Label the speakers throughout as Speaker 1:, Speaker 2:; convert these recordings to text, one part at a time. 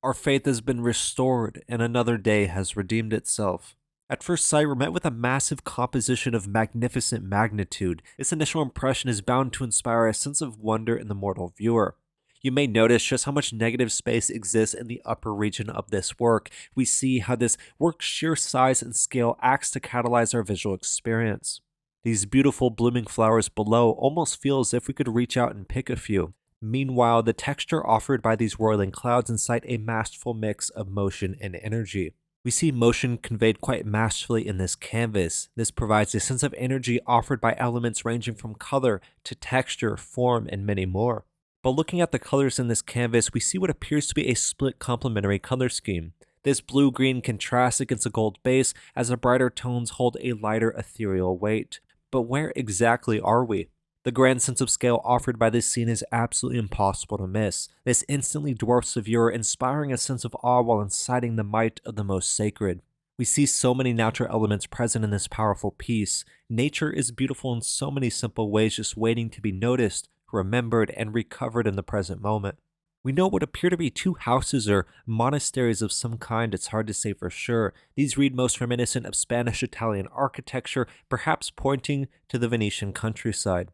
Speaker 1: Our faith has been restored, and another day has redeemed itself. At first sight, we're met with a massive composition of magnificent magnitude. This initial impression is bound to inspire a sense of wonder in the mortal viewer. You may notice just how much negative space exists in the upper region of this work. We see how this work's sheer size and scale acts to catalyze our visual experience. These beautiful blooming flowers below almost feel as if we could reach out and pick a few. Meanwhile, the texture offered by these roiling clouds incite a masterful mix of motion and energy. We see motion conveyed quite masterfully in this canvas. This provides a sense of energy offered by elements ranging from color to texture, form, and many more. But looking at the colors in this canvas, we see what appears to be a split complementary color scheme. This blue-green contrasts against a gold base as the brighter tones hold a lighter ethereal weight. But where exactly are we? The grand sense of scale offered by this scene is absolutely impossible to miss. This instantly dwarfs the viewer, inspiring a sense of awe while inciting the might of the most sacred. We see so many natural elements present in this powerful piece. Nature is beautiful in so many simple ways, just waiting to be noticed, remembered, and recovered in the present moment. We know what appear to be two houses or monasteries of some kind. It's hard to say for sure. These read most reminiscent of Spanish-Italian architecture, perhaps pointing to the Venetian countryside.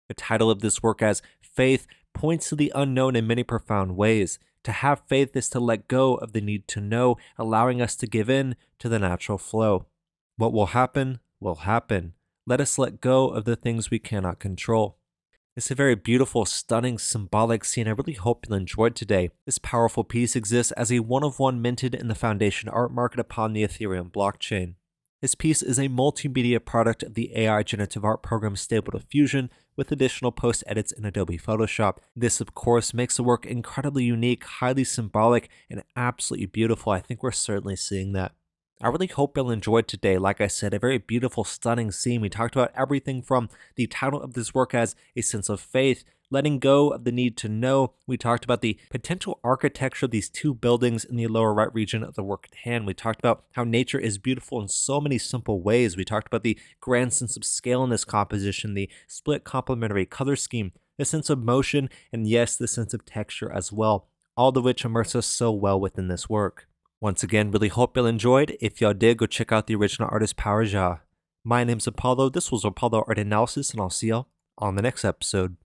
Speaker 1: The title of this work as Faith points to the unknown in many profound ways. To have faith is to let go of the need to know, allowing us to give in to the natural flow. What will happen, will happen. Let us let go of the things we cannot control. It's a very beautiful, stunning, symbolic scene I really hope you'll enjoy today. This powerful piece exists as a one-of-one minted in the Foundation art market upon the Ethereum blockchain. This piece is a multimedia product of the AI generative art program Stable Diffusion with additional post edits in Adobe Photoshop. This, of course, makes the work incredibly unique, highly symbolic, and absolutely beautiful. I think we're certainly seeing that. I really hope you'll enjoy today. Like I said, a very beautiful, stunning scene. We talked about everything from the title of this work as a sense of faith, letting go of the need to know. We talked about the potential architecture of these two buildings in the lower right region of the work at hand. We talked about how nature is beautiful in so many simple ways. We talked about the grand sense of scale in this composition, the split complementary color scheme, the sense of motion, and yes, the sense of texture as well, all of which immerse us so well within this work. Once again, really hope y'all enjoyed. If y'all did, go check out the original artist powerjah. My name's Apollo, this was Apollo Art Analysis, and I'll see y'all on the next episode.